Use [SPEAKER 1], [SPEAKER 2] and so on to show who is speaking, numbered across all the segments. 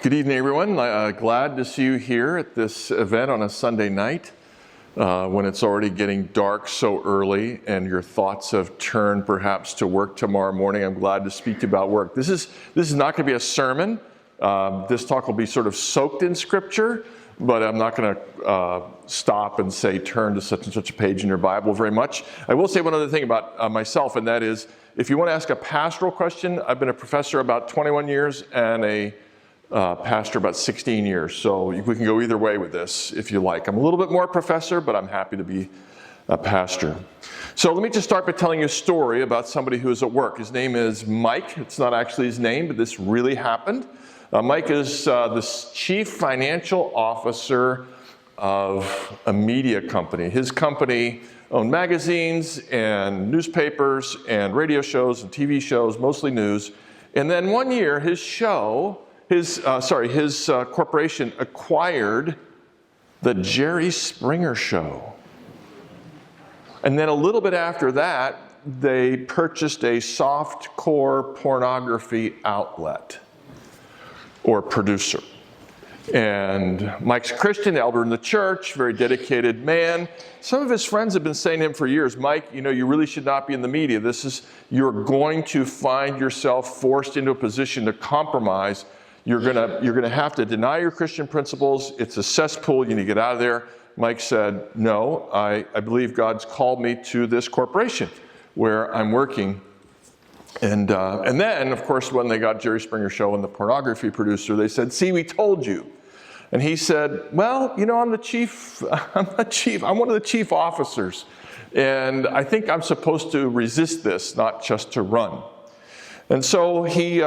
[SPEAKER 1] Good evening, everyone. Glad to see you here at this event on a Sunday night when it's already getting dark so early and your thoughts have turned perhaps to work tomorrow morning. I'm glad to speak to you about work. This is not going to be a sermon. This talk will be sort of soaked in Scripture, but I'm not going to stop and say turn to such and such a page in your Bible very much. I will say one other thing about myself, and that is, if you want to ask a pastoral question, I've been a professor about 21 years and a pastor about 16 years. So we can go either way with this if you like. I'm a little bit more professor, but I'm happy to be a pastor. So let me just start by telling you a story about somebody who is at work. His name is Mike. It's not actually his name, but this really happened. Mike is the chief financial officer of a media company. His company owned magazines and newspapers and radio shows and TV shows, mostly news. And then one year, his corporation acquired the Jerry Springer Show. And then a little bit after that, they purchased a softcore pornography outlet or producer. And Mike's a Christian, elder in the church, very dedicated man. Some of his friends have been saying to him for years, Mike, you really should not be in the media. You're going to find yourself forced into a position to compromise. You're gonna have to deny your Christian principles. It's a cesspool. You need to get out of there. Mike said, no, I believe God's called me to this corporation where I'm working. And then, of course, when they got Jerry Springer Show and the pornography producer, they said, see, we told you. And he said, well, I'm one of the chief officers. And I think I'm supposed to resist this, not just to run. And so he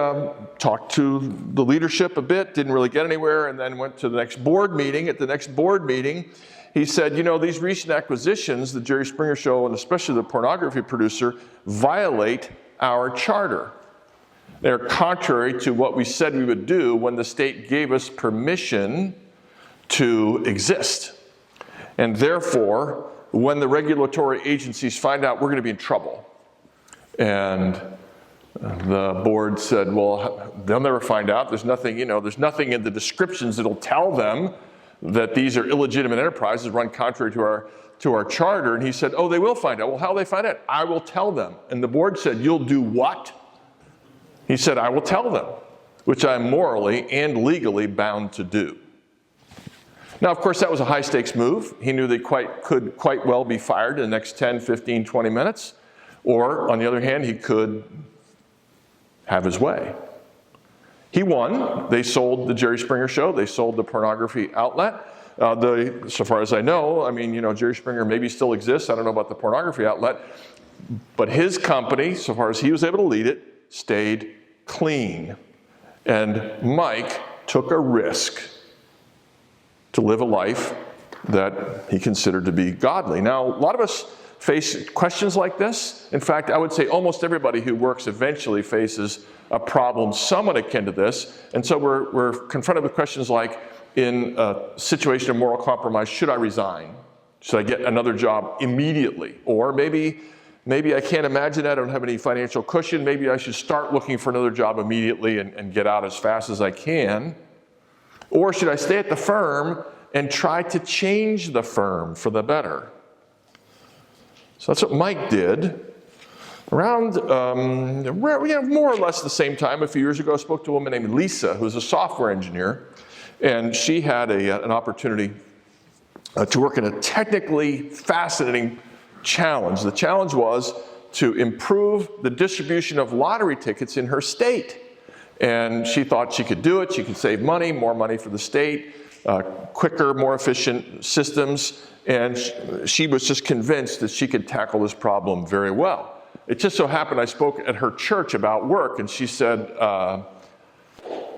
[SPEAKER 1] talked to the leadership a bit, didn't really get anywhere, and then went to the next board meeting. At the next board meeting, he said, these recent acquisitions, the Jerry Springer Show and especially the pornography producer, violate our charter. They're contrary to what we said we would do when the state gave us permission to exist. And therefore, when the regulatory agencies find out, we're going to be in trouble. And the board said, well, they'll never find out. There's nothing in the descriptions that'll tell them that these are illegitimate enterprises run contrary to our charter. And he said, oh, they will find out. Well, how will they find out? I will tell them. And the board said, you'll do what? He said, I will tell them, which I'm morally and legally bound to do. Now, of course, that was a high-stakes move. He knew they could quite well be fired in the next 10, 15, 20 minutes. Or, on the other hand, he could have his way. He won. They sold the Jerry Springer Show. They sold the pornography outlet. So far as I know, Jerry Springer maybe still exists. I don't know about the pornography outlet. But his company, so far as he was able to lead it, stayed clean. And Mike took a risk to live a life that he considered to be godly. Now, a lot of us face questions like this. In fact, I would say almost everybody who works eventually faces a problem somewhat akin to this. And so we're confronted with questions like, in a situation of moral compromise, should I resign? Should I get another job immediately? Or maybe I can't imagine that. I don't have any financial cushion. Maybe I should start looking for another job immediately and get out as fast as I can. Or should I stay at the firm and try to change the firm for the better? So that's what Mike did. Around more or less the same time, a few years ago, I spoke to a woman named Lisa, who's a software engineer. And she had an opportunity to work in a technically fascinating challenge. The challenge was to improve the distribution of lottery tickets in her state. And she thought she could do it. She could save money, more money for the state, quicker, more efficient systems. And she was just convinced that she could tackle this problem very well. It just so happened I spoke at her church about work, and she said,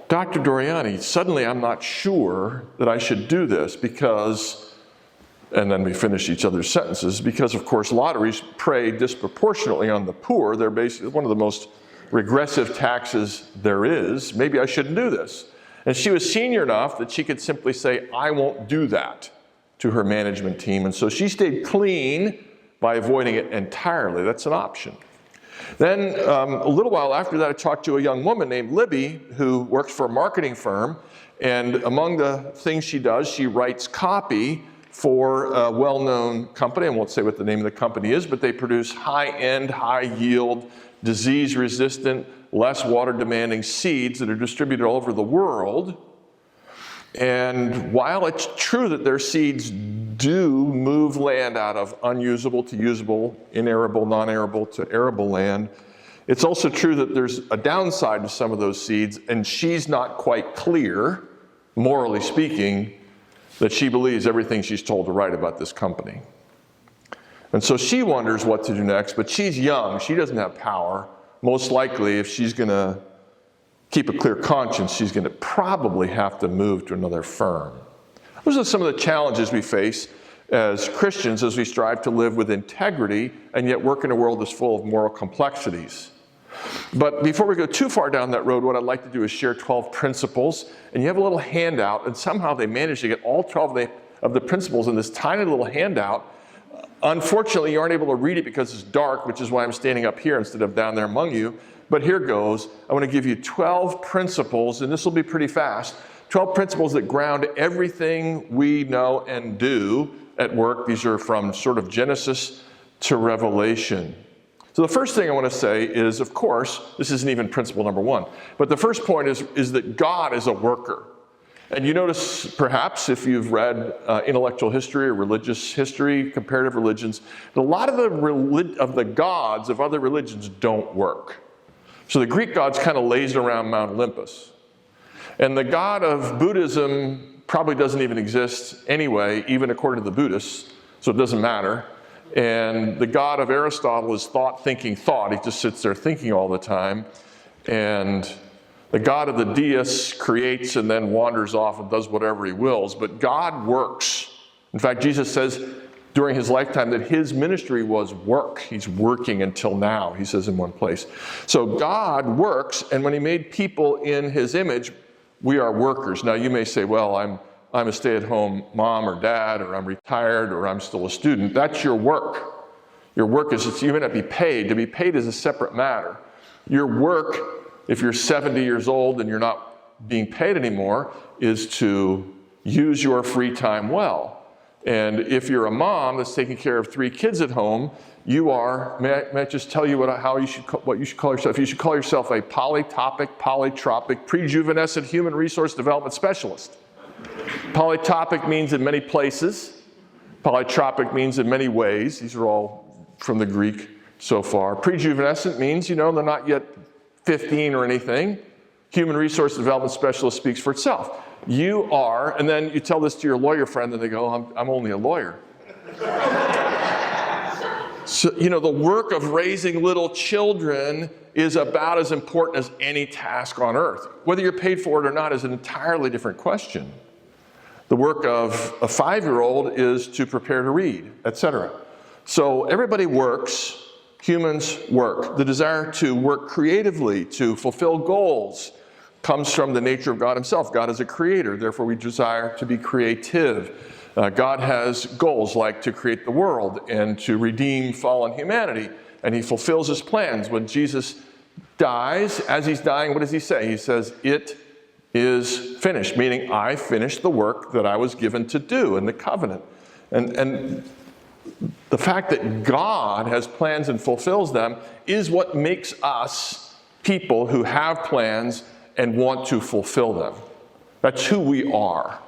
[SPEAKER 1] Dr. Doriani, suddenly I'm not sure that I should do this because, and then we finished each other's sentences, because of course lotteries prey disproportionately on the poor. They're basically one of the most regressive taxes there is. Maybe I shouldn't do this. And she was senior enough that she could simply say, I won't do that to her management team. And so she stayed clean by avoiding it entirely. That's an option. Then a little while after that, I talked to a young woman named Libby who works for a marketing firm, And among the things she does, she writes copy for a well-known company. I won't say what the name of the company is, but they produce high-end, high-yield, disease-resistant, less water-demanding seeds that are distributed all over the world. And while it's true that their seeds do move land out of unusable to usable, inarable, non-arable to arable land, it's also true that there's a downside to some of those seeds, and she's not quite clear, morally speaking, that she believes everything she's told to write about this company. And so she wonders what to do next, but she's young, she doesn't have power. Most likely, if she's going to keep a clear conscience, she's going to probably have to move to another firm. Those are some of the challenges we face as Christians as we strive to live with integrity and yet work in a world that's full of moral complexities. But before we go too far down that road, what I'd like to do is share 12 principles. And you have a little handout, and somehow they managed to get all 12 of the principles in this tiny little handout. Unfortunately, you aren't able to read it because it's dark, which is why I'm standing up here instead of down there among you. But here goes. I want to give you 12 principles, and this will be pretty fast. 12 principles that ground everything we know and do at work. These are from sort of Genesis to Revelation. So the first thing I want to say is, of course, this isn't even principle number one, but the first point is that God is a worker. And you notice, perhaps, if you've read intellectual history or religious history, comparative religions, that a lot of the gods of other religions don't work. So the Greek gods kind of lazed around Mount Olympus. And the god of Buddhism probably doesn't even exist anyway, even according to the Buddhists, so it doesn't matter. And the god of Aristotle is thought. He just sits there thinking all the time. And the god of the deists creates and then wanders off and does whatever he wills. But God works. In fact, Jesus says during his lifetime that his ministry was work. He's working until now, he says in one place. So God works, and when he made people in his image, we are workers. Now you may say, well, I'm a stay-at-home mom or dad, or I'm retired, or I'm still a student. That's your work. Your work is, you may not be paid. To be paid is a separate matter. Your work, if you're 70 years old and you're not being paid anymore, is to use your free time well. And if you're a mom that's taking care of 3 kids at home, you are, may I just tell you what you should call yourself? You should call yourself a polytopic, polytropic, prejuvenescent human resource development specialist. Polytopic means in many places. Polytropic means in many ways. These are all from the Greek so far. Prejuvenescent means, they're not yet 15 or anything. Human resource development specialist speaks for itself. You are, and then you tell this to your lawyer friend and they go, I'm only a lawyer. So, the work of raising little children is about as important as any task on earth. Whether you're paid for it or not is an entirely different question. The work of a 5-year-old is to prepare to read, etc. So everybody works. Humans work. The desire to work creatively, to fulfill goals, comes from the nature of God himself. God is a creator, therefore we desire to be creative. God has goals like to create the world and to redeem fallen humanity, and he fulfills his plans. When Jesus dies, as he's dying, what does he say? He says, "It is finished," meaning I finished the work that I was given to do in the covenant. And the fact that God has plans and fulfills them is what makes us people who have plans and want to fulfill them. That's who we are.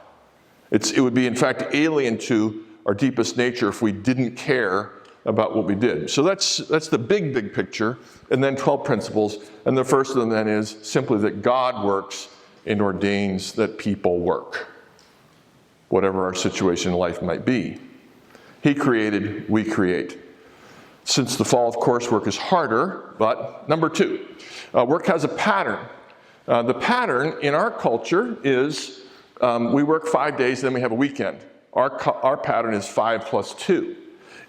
[SPEAKER 1] It would be, in fact, alien to our deepest nature if we didn't care about what we did. So that's the big picture, and then 12 principles. And the first of them then is simply that God works and ordains that people work, whatever our situation in life might be. He created, we create. Since the fall, of course, work is harder, but number 2, work has a pattern. The pattern in our culture is we work 5 days, then we have a weekend. Our pattern is 5 plus 2.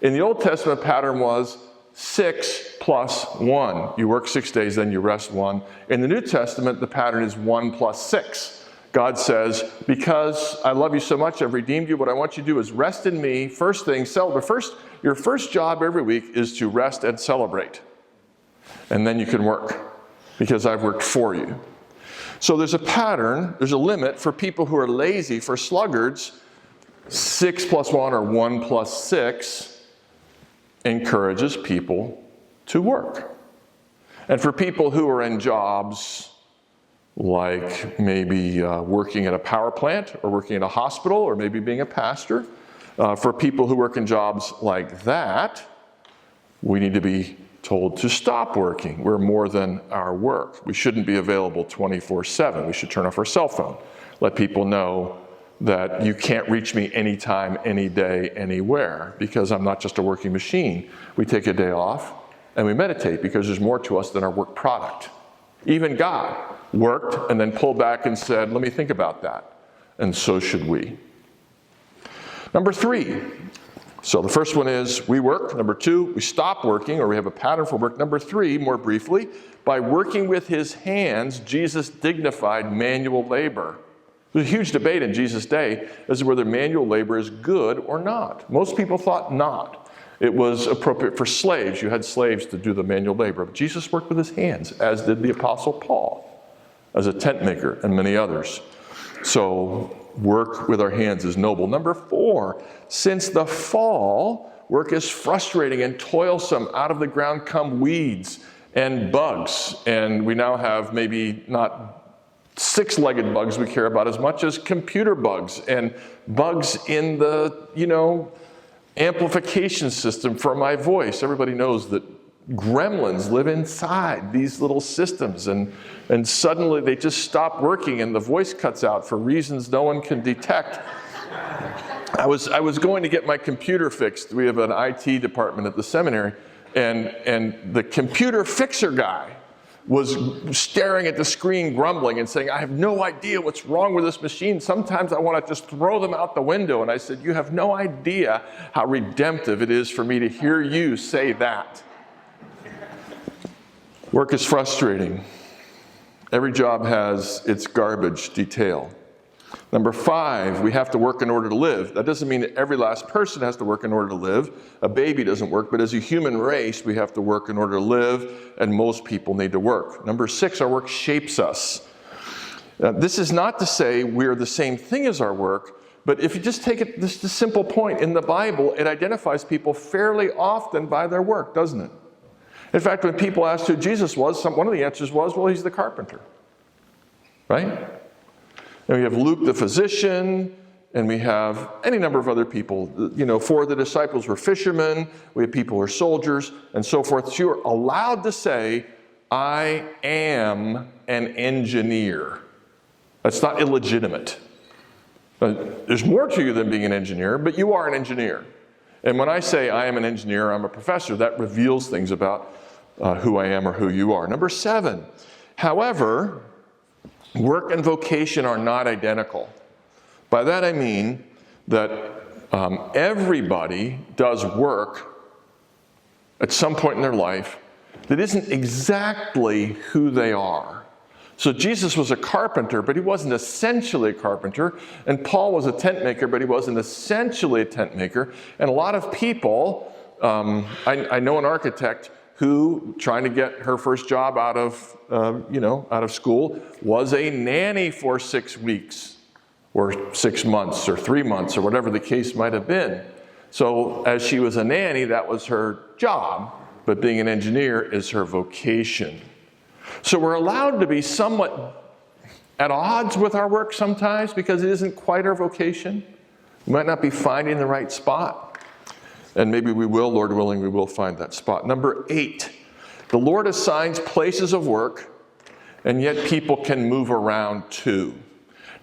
[SPEAKER 1] In the Old Testament, pattern was 6 plus 1. You work 6 days, then you rest 1. In the New Testament, the pattern is 1 plus 6. God says, because I love you so much, I've redeemed you, what I want you to do is rest in me. First thing, celebrate. Your first job every week is to rest and celebrate. And then you can work, because I've worked for you. So there's a pattern, there's a limit for people who are lazy, for sluggards. 6 plus 1 or 1 plus 6 encourages people to work. And for people who are in jobs like maybe working at a power plant or working at a hospital or maybe being a pastor, for people who work in jobs like that, we need to be told to stop working. We're more than our work. We shouldn't be available 24/7. We should turn off our cell phone. Let people know that you can't reach me anytime, any day, anywhere, because I'm not just a working machine. We take a day off and we meditate because there's more to us than our work product. Even God worked and then pulled back and said, let me think about that. And so should we. Number 3. So the first one is we work. Number 2, we stop working, or we have a pattern for work. Number 3, more briefly, by working with his hands, Jesus dignified manual labor. There's a huge debate in Jesus' day as to whether manual labor is good or not. Most people thought not. It was appropriate for slaves. You had slaves to do the manual labor. But Jesus worked with his hands, as did the Apostle Paul, as a tent maker and many others. So work with our hands is noble. Number 4, since the fall, work is frustrating and toilsome. Out of the ground come weeds and bugs. And we now have maybe not 6-legged bugs we care about as much as computer bugs and bugs in the, amplification system for my voice. Everybody knows that gremlins live inside these little systems, and suddenly they just stop working and the voice cuts out for reasons no one can detect. I was going to get my computer fixed. We have an IT department at the seminary, and the computer fixer guy was staring at the screen grumbling and saying, I have no idea what's wrong with this machine. Sometimes I want to just throw them out the window. And I said, you have no idea how redemptive it is for me to hear you say that. Work is frustrating. Every job has its garbage detail. Number 5, we have to work in order to live. That doesn't mean that every last person has to work in order to live. A baby doesn't work, but as a human race, we have to work in order to live, and most people need to work. Number 6, our work shapes us. This is not to say we're the same thing as our work, but if you just take it, this is a simple point. In the Bible, it identifies people fairly often by their work, doesn't it? In fact, when people asked who Jesus was, one of the answers was, well, he's the carpenter, right? And we have Luke the physician, and we have any number of other people. 4 of the disciples were fishermen, we have people who are soldiers, and so forth. So you're allowed to say, I am an engineer. That's not illegitimate. There's more to you than being an engineer, but you are an engineer. And when I say I am an engineer, I'm a professor, that reveals things about who I am or who you are. Number 7, however, work and vocation are not identical. By that I mean that everybody does work at some point in their life that isn't exactly who they are. So Jesus was a carpenter, but he wasn't essentially a carpenter. And Paul was a tent maker, but he wasn't essentially a tent maker. And a lot of people, I know an architect who, trying to get her first job out of school, was a nanny for 6 weeks or 6 months or 3 months or whatever the case might have been. So as she was a nanny, that was her job, but being an engineer is her vocation. So we're allowed to be somewhat at odds with our work sometimes because it isn't quite our vocation. We might not be finding the right spot. And maybe we will, Lord willing, we will find that spot. Number 8, the Lord assigns places of work, and yet people can move around too.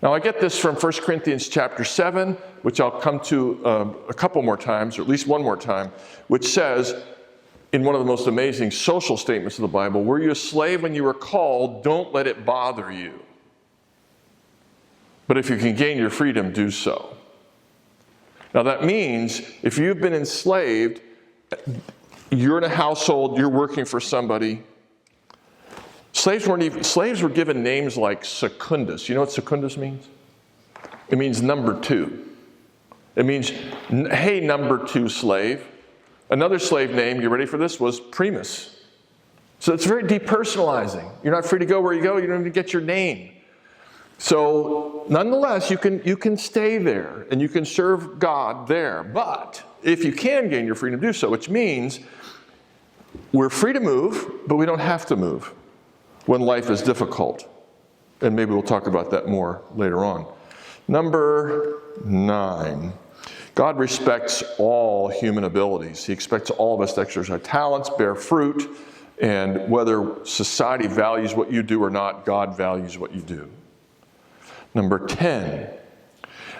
[SPEAKER 1] Now I get this from 1 Corinthians chapter 7, which I'll come to a couple more times, or at least one more time, which says, in one of the most amazing social statements of the Bible, were you a slave when you were called? Don't let it bother you. But if you can gain your freedom, do so. Now that means if you've been enslaved, you're in a household, you're working for somebody. Slaves were given names like Secundus. You know what Secundus means? It means number 2. It means, hey, number 2 slave. Another slave name, you ready for this, was Primus. So it's very depersonalizing. You're not free to go where you go, you don't even get your name. So nonetheless, you can stay there and you can serve God there. But if you can gain your freedom to do so, which means we're free to move, but we don't have to move when life is difficult. And maybe we'll talk about that more later on. Number 9, God respects all human abilities. He expects all of us to exercise talents, bear fruit, and whether society values what you do or not, God values what you do. Number 10,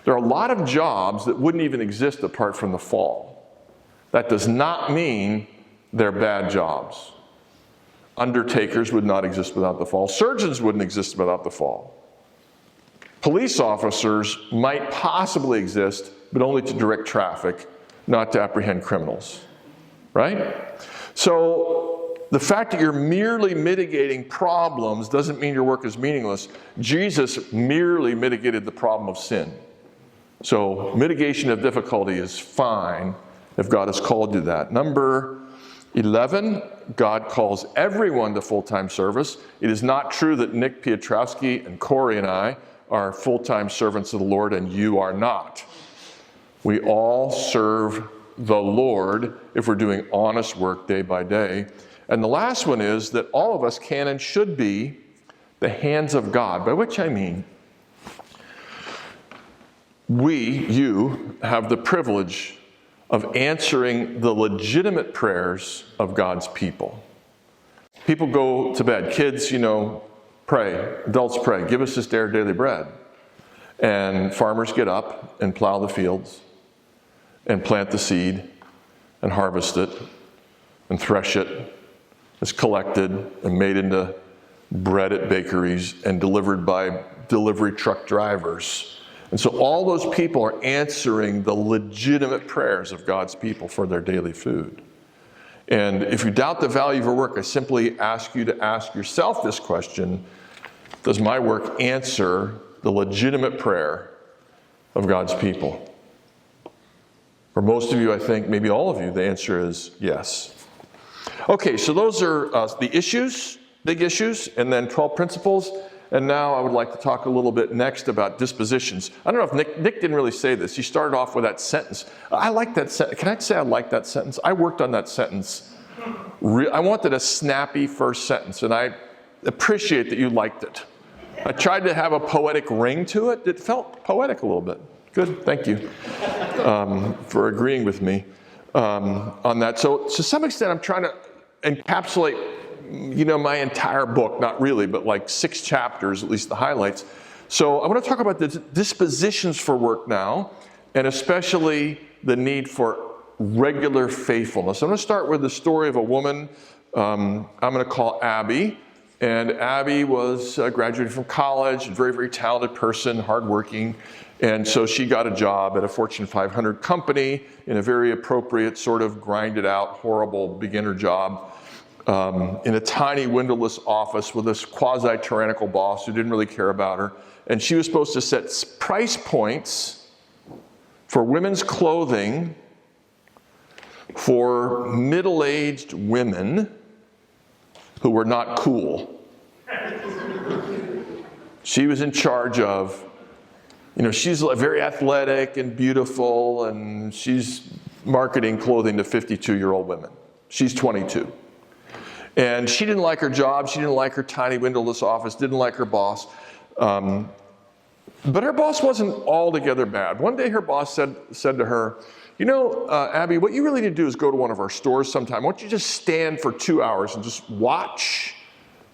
[SPEAKER 1] there are a lot of jobs that wouldn't even exist apart from the fall. That does not mean they're bad jobs. Undertakers would not exist without the fall. Surgeons wouldn't exist without the fall. Police officers might possibly exist, but only to direct traffic, not to apprehend criminals, right? So the fact that you're merely mitigating problems doesn't mean your work is meaningless. Jesus merely mitigated the problem of sin. So mitigation of difficulty is fine if God has called you that. Number 11, God calls everyone to full-time service. It is not true that Nick Piotrowski and Corey and I are full-time servants of the Lord and you are not. We all serve the Lord if we're doing honest work day by day. And the last one is that all of us can and should be the hands of God, by which I mean you have the privilege of answering the legitimate prayers of God's people. People go to bed. Kids, pray. Adults pray. Give us this day our daily bread. And farmers get up and plow the fields and plant the seed and harvest it and thresh it. It's collected and made into bread at bakeries and delivered by delivery truck drivers. And so all those people are answering the legitimate prayers of God's people for their daily food. And if you doubt the value of your work, I simply ask you to ask yourself this question: does my work answer the legitimate prayer of God's people? For most of you, I think, maybe all of you, the answer is yes. Okay, so those are the issues, big issues, and then 12 principles. And now I would like to talk a little bit next about dispositions. I don't know if Nick didn't really say this. He started off with that sentence. I like that sentence. Can I say I like that sentence? I worked on that sentence. I wanted a snappy first sentence, and I appreciate that you liked it. I tried to have a poetic ring to it. It felt poetic a little bit. Good, thank you for agreeing with me on that. So to some extent, I'm trying to encapsulate my entire book, not really, but like 6 chapters, at least the highlights. So I want to talk about the dispositions for work now, and especially the need for regular faithfulness. I'm going to start with the story of a woman I'm going to call Abby. And Abby was graduated from college, a very, very talented person, hardworking. And so she got a job at a Fortune 500 company in a very appropriate sort of grinded out, horrible beginner job. In a tiny windowless office with this quasi-tyrannical boss who didn't really care about her. And she was supposed to set price points for women's clothing for middle-aged women who were not cool. She was in charge of, she's very athletic and beautiful, and she's marketing clothing to 52-year-old women. She's 22. And she didn't like her job, she didn't like her tiny windowless office, didn't like her boss. But her boss wasn't altogether bad. One day her boss said to her, Abby, what you really need to do is go to one of our stores sometime. Why don't you just stand for 2 hours and just watch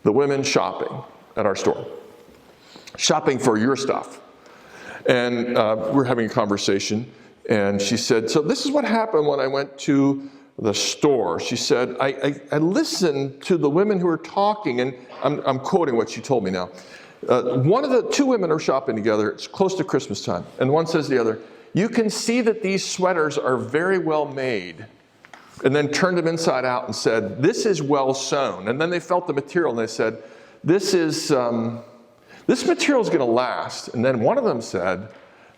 [SPEAKER 1] the women shopping at our store. Shopping for your stuff. And we're having a conversation, and she said, so this is what happened when I went to the store. She said, I listened to the women who were talking, and I'm quoting what she told me now. One of the 2 women are shopping together. It's close to Christmas time. And one says to the other, you can see that these sweaters are very well made. And then turned them inside out and said, this is well sewn. And then they felt the material and they said, this material is going to last. And then one of them said,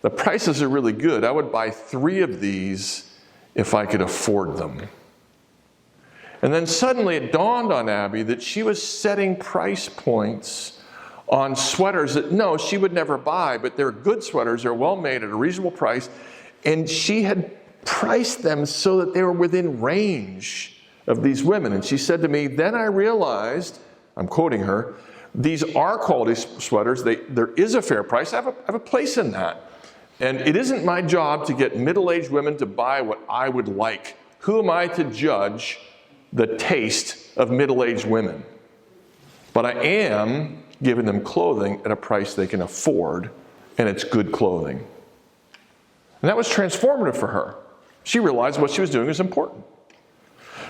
[SPEAKER 1] the prices are really good. I would buy 3 of these if I could afford them. And then suddenly it dawned on Abby that she was setting price points on sweaters that, no, she would never buy, but they're good sweaters, they're well made at a reasonable price, and she had priced them so that they were within range of these women. And she said to me, then I realized, I'm quoting her, these are quality sweaters, there is a fair price, I have a place in that. And it isn't my job to get middle-aged women to buy what I would like. Who am I to judge the taste of middle-aged women? But I am giving them clothing at a price they can afford, and it's good clothing. And that was transformative for her. She realized what she was doing was important.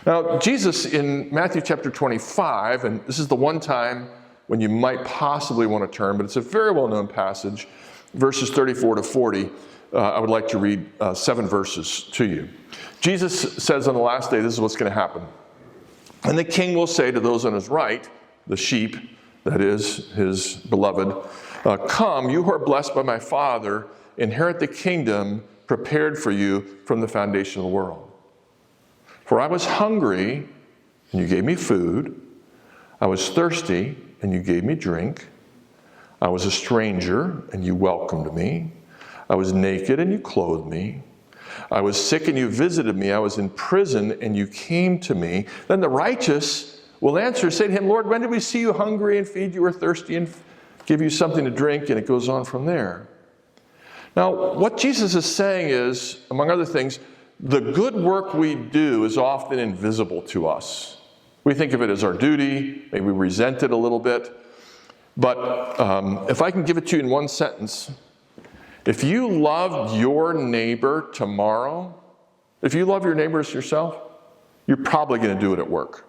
[SPEAKER 1] Now, Jesus in Matthew chapter 25, and this is the one time when you might possibly want to turn, but it's a very well-known passage, verses 34 to 40, I would like to read 7 verses to you. Jesus says on the last day, this is what's going to happen. And the king will say to those on his right, the sheep, that is, his beloved, come, you who are blessed by my Father, inherit the kingdom prepared for you from the foundation of the world. For I was hungry, and you gave me food. I was thirsty, and you gave me drink. I was a stranger, and you welcomed me. I was naked, and you clothed me. I was sick, and you visited me. I was in prison, and you came to me. Then the righteous will answer, say to him, Lord, when did we see you hungry and feed you, or thirsty and give you something to drink? And it goes on from there. Now, what Jesus is saying is, among other things, the good work we do is often invisible to us. We think of it as our duty, maybe we resent it a little bit. But if I can give it to you in one sentence, if you loved your neighbor tomorrow, if you love your neighbor as yourself, you're probably going to do it at work.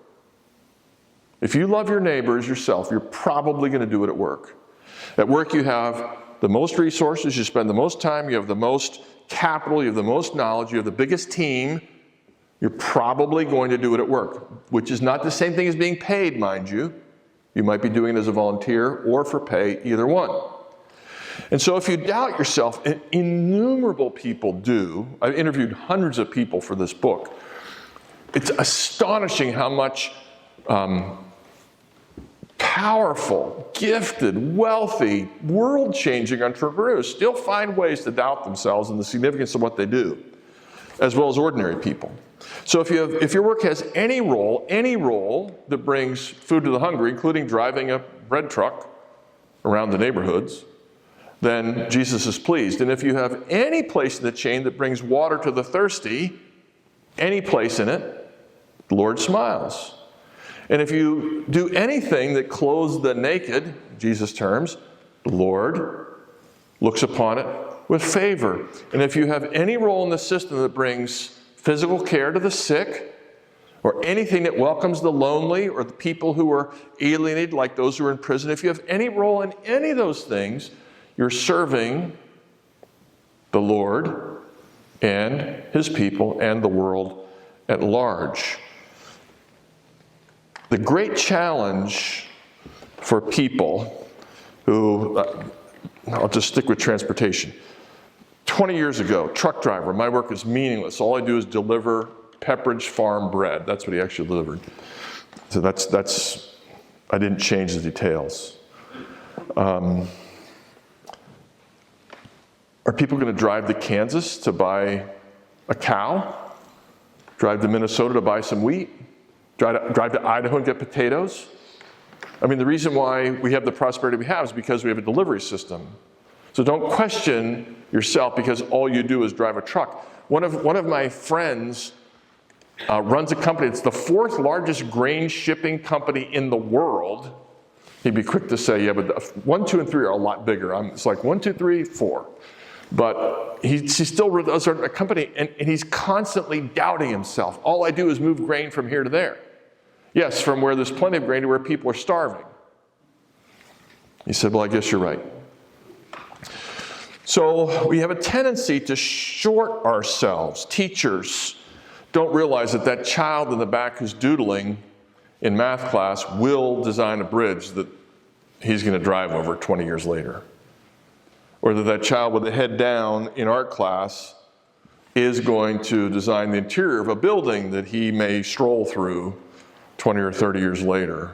[SPEAKER 1] If you love your neighbor as yourself, you're probably going to do it at work. At work you have the most resources, you spend the most time, you have the most capital, you have the most knowledge, you have the biggest team. You're probably going to do it at work, which is not the same thing as being paid, mind you. You might be doing it as a volunteer or for pay, either one. And so if you doubt yourself, and innumerable people do, I've interviewed hundreds of people for this book, it's astonishing how much powerful, gifted, wealthy, world-changing entrepreneurs still find ways to doubt themselves and the significance of what they do, as well as ordinary people. So if your work has any role that brings food to the hungry, including driving a bread truck around the neighborhoods, then Jesus is pleased. And if you have any place in the chain that brings water to the thirsty, any place in it, the Lord smiles. And if you do anything that clothes the naked, Jesus' terms, the Lord looks upon it with favor. And if you have any role in the system that brings physical care to the sick, or anything that welcomes the lonely or the people who are alienated, like those who are in prison, if you have any role in any of those things, you're serving the Lord and his people and the world at large. The great challenge for people who, I'll just stick with transportation. 20 years ago, truck driver, my work is meaningless. All I do is deliver Pepperidge Farm bread. That's what he actually delivered. So that's I didn't change the details. Are people going to drive to Kansas to buy a cow? Drive to Minnesota to buy some wheat? Drive to Idaho and get potatoes? I mean, the reason why we have the prosperity we have is because we have a delivery system. So don't question yourself because all you do is drive a truck. One of my friends runs a company. It's the 4th largest grain shipping company in the world. He'd be quick to say, yeah, but 1, 2, and 3 are a lot bigger. It's like 1, 2, 3, 4. But he still runs a company, and he's constantly doubting himself. All I do is move grain from here to there. Yes, from where there's plenty of grain to where people are starving. He said, well, I guess you're right. So we have a tendency to short ourselves. Teachers don't realize that child in the back who's doodling in math class will design a bridge that he's going to drive over 20 years later. Or that child with the head down in art class is going to design the interior of a building that he may stroll through 20 or 30 years later.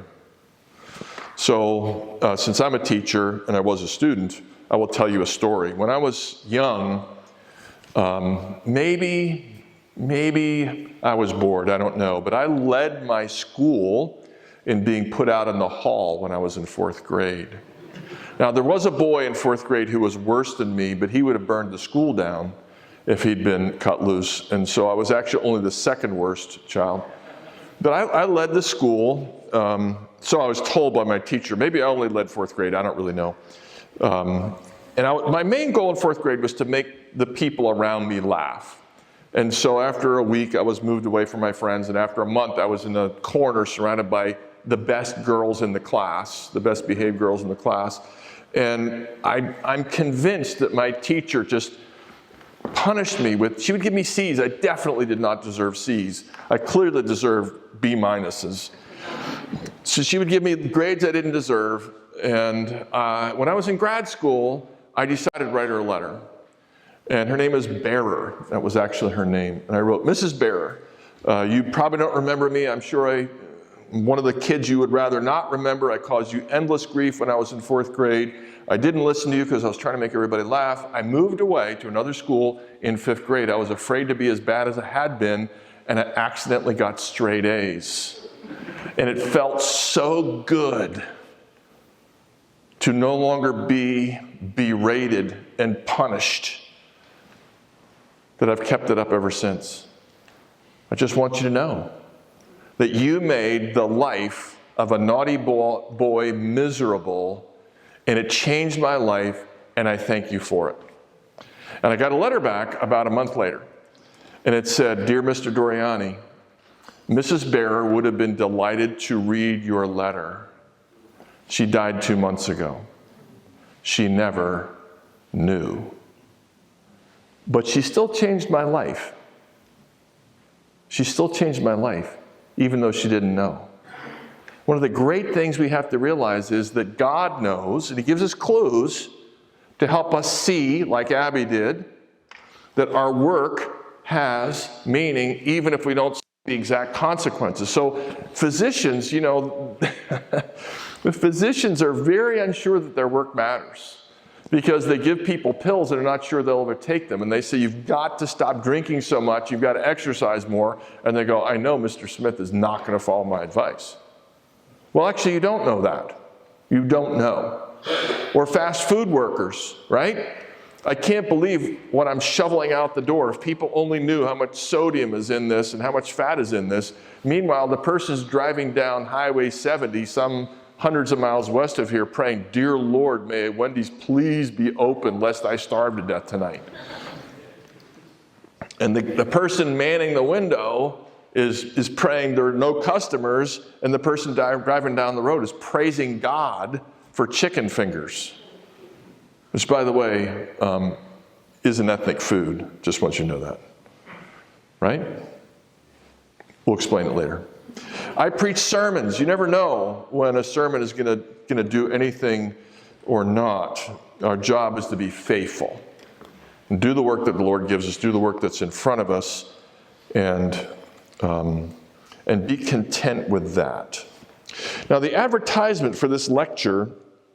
[SPEAKER 1] So since I'm a teacher and I was a student, I will tell you a story. When I was young, maybe I was bored, I don't know, but I led my school in being put out in the hall when I was in 4th grade. Now, there was a boy in 4th grade who was worse than me, but he would have burned the school down if he'd been cut loose. And so I was actually only the second worst child. But I led the school, so I was told by my teacher. Maybe I only led 4th grade, I don't really know. My main goal in 4th grade was to make the people around me laugh. And so after a week, I was moved away from my friends, and after a month, I was in a corner surrounded by the best girls in the class, the best behaved girls in the class. And I'm convinced that my teacher just punished me she would give me C's. I definitely did not deserve C's. I clearly deserved B minuses. So she would give me grades I didn't deserve. And when I was in grad school, I decided to write her a letter. And her name is Bearer. That was actually her name. And I wrote, Mrs. Bearer, you probably don't remember me. I'm sure I'm one of the kids you would rather not remember. I caused you endless grief when I was in 4th grade. I didn't listen to you because I was trying to make everybody laugh. I moved away to another school in 5th grade. I was afraid to be as bad as I had been, and I accidentally got straight A's. And it felt so good to no longer be berated and punished that I've kept it up ever since. I just want you to know that you made the life of a naughty boy miserable, and it changed my life, and I thank you for it. And I got a letter back about a month later, and it said, Dear Mr. Doriani, Mrs. Bearer would have been delighted to read your letter. She died 2 months ago. She never knew. But she still changed my life. She still changed my life, even though she didn't know. One of the great things we have to realize is that God knows, and He gives us clues to help us see, like Abby did, that our work has meaning, even if we don't see the exact consequences. So physicians, the physicians are very unsure that their work matters because they give people pills and are not sure they'll ever take them. And they say, you've got to stop drinking so much, you've got to exercise more. And they go, I know Mr. Smith is not going to follow my advice. Well, actually, you don't know that. You don't know. Or fast food workers, right? I can't believe what I'm shoveling out the door. If people only knew how much sodium is in this and how much fat is in this. Meanwhile, the person's driving down Highway 70, some hundreds of miles west of here, praying, Dear Lord, may Wendy's please be open lest I starve to death tonight. And the person manning the window is praying there are no customers, and the person driving down the road is praising God for chicken fingers, which, by the way, is an ethnic food. Just want you to know that. Right? We'll explain it later. I preach sermons. You never know when a sermon is going to do anything or not. Our job is to be faithful and do the work that the Lord gives us, do the work that's in front of us, and be content with that. Now, the advertisement for this lecture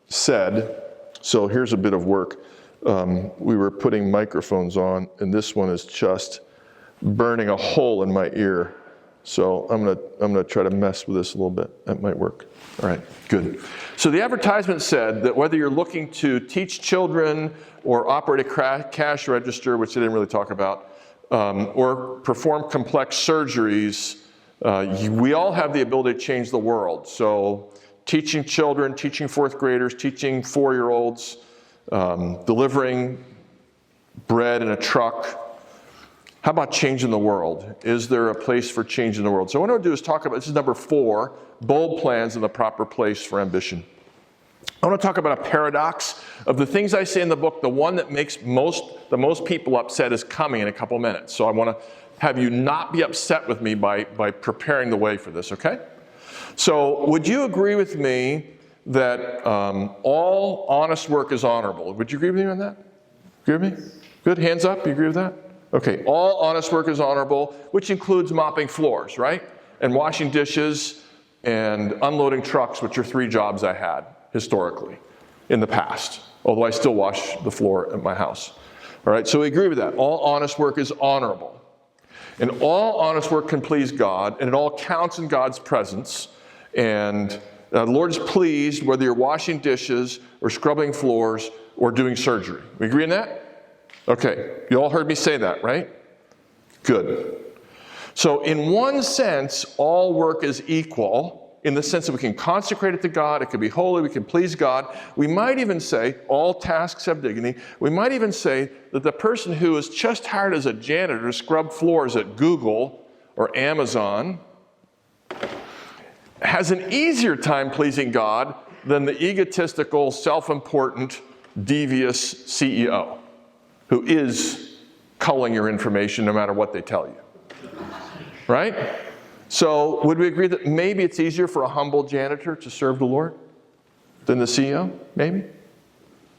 [SPEAKER 1] said, so here's a bit of work. We were putting microphones on, and this one is just burning a hole in my ear. So I'm gonna try to mess with this a little bit. That might work. All right, good. So the advertisement said that whether you're looking to teach children or operate a cash register, which they didn't really talk about, or perform complex surgeries, we all have the ability to change the world. So teaching children, teaching 4th graders, teaching 4-year-olds, delivering bread in a truck. How about changing the world? Is there a place for changing the world? So what I want to do is talk about, this is number 4, bold plans in the proper place for ambition. I want to talk about a paradox of the things I say in the book. The one that makes the most people upset is coming in a couple minutes. So I want to have you not be upset with me by preparing the way for this, okay? So would you agree with me that all honest work is honorable? Would you agree with me on that? Agree with me? Good, hands up, you agree with that? Okay, all honest work is honorable, which includes mopping floors, right? And washing dishes, and unloading trucks, which are 3 jobs I had historically in the past, although I still wash the floor at my house. All right, so we agree with that. All honest work is honorable. And all honest work can please God, and it all counts in God's presence. And the Lord is pleased whether you're washing dishes or scrubbing floors or doing surgery. We agree on that? Okay, you all heard me say that, right? Good. So in one sense, all work is equal, in the sense that we can consecrate it to God, it can be holy, we can please God. We might even say, all tasks have dignity. We might even say that the person who is just hired as a janitor to scrub floors at Google or Amazon has an easier time pleasing God than the egotistical, self-important, devious CEO who is culling your information no matter what they tell you. Right? So would we agree that maybe it's easier for a humble janitor to serve the Lord than the CEO? Maybe.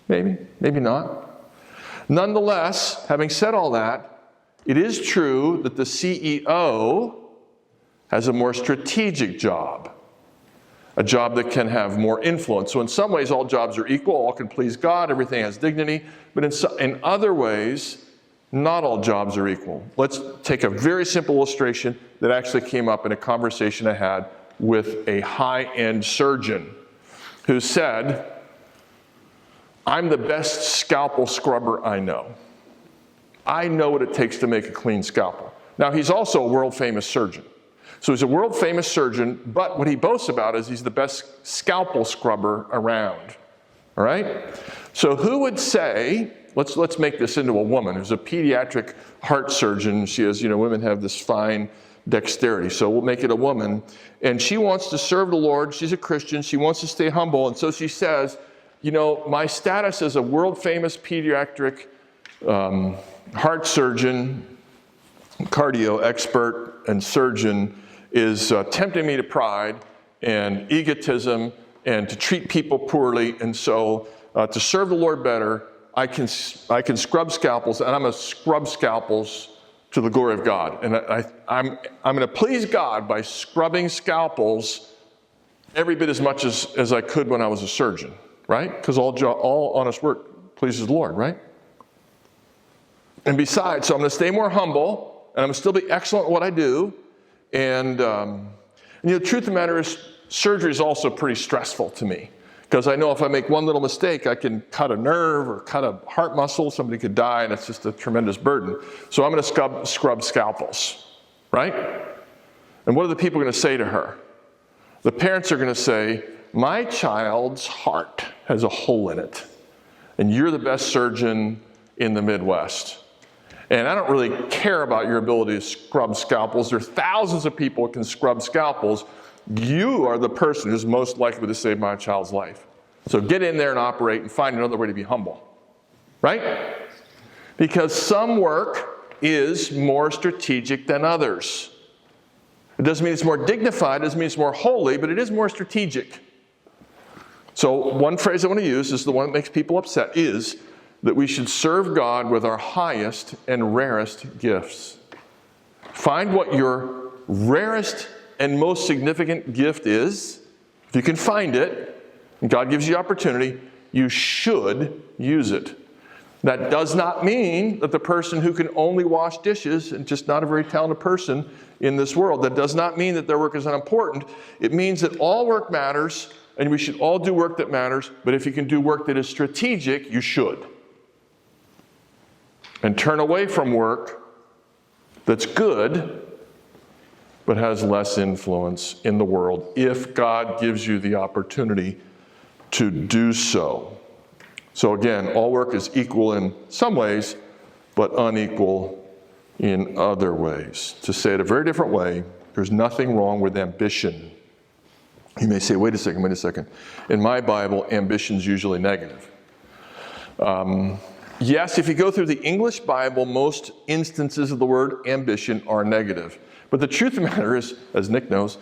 [SPEAKER 1] Maybe. Maybe not. Nonetheless, having said all that, it is true that the CEO has a more strategic job, a job that can have more influence. So in some ways, all jobs are equal, all can please God, everything has dignity, but in other ways, not all jobs are equal. Let's take a very simple illustration that actually came up in a conversation I had with a high-end surgeon who said, I'm the best scalpel scrubber I know. I know what it takes to make a clean scalpel. Now, he's also a world-famous surgeon. So he's a world-famous surgeon, but what he boasts about is he's the best scalpel scrubber around. All right? So who would say, let's make this into a woman who's a pediatric heart surgeon. She has, women have this fine dexterity. So we'll make it a woman. And she wants to serve the Lord. She's a Christian. She wants to stay humble. And so she says, my status as a world-famous pediatric heart surgeon, cardio expert, and surgeon is tempting me to pride and egotism and to treat people poorly. And so to serve the Lord better, I can scrub scalpels, and I'm going to scrub scalpels to the glory of God. And I'm going to please God by scrubbing scalpels every bit as much as I could when I was a surgeon, right? Because all honest work pleases the Lord, right? And besides, so I'm going to stay more humble, and I'm going to still be excellent at what I do. And the truth of the matter is, surgery is also pretty stressful to me. Because I know if I make one little mistake, I can cut a nerve or cut a heart muscle, somebody could die, and it's just a tremendous burden. So I'm going to scrub scalpels, right? And what are the people going to say to her? The parents are going to say, my child's heart has a hole in it, and you're the best surgeon in the Midwest. And I don't really care about your ability to scrub scalpels. There are thousands of people who can scrub scalpels. You are the person who's most likely to save my child's life. So get in there and operate and find another way to be humble, right? Because some work is more strategic than others. It doesn't mean it's more dignified, it doesn't mean it's more holy, but it is more strategic. So one phrase I want to use is the one that makes people upset, is that we should serve God with our highest and rarest gifts. Find what your rarest and most significant gift is. If you can find it, and God gives you opportunity, you should use it. That does not mean that the person who can only wash dishes and just not a very talented person in this world, that does not mean that their work is unimportant. It means that all work matters, and we should all do work that matters, but if you can do work that is strategic, you should. And turn away from work that's good, but has less influence in the world if God gives you the opportunity to do so. So again, all work is equal in some ways, but unequal in other ways. To say it a very different way, there's nothing wrong with ambition. You may say, wait a second. In my Bible, ambition's usually negative. Yes, if you go through the English Bible, most instances of the word ambition are negative. But the truth of the matter is, as Nick knows,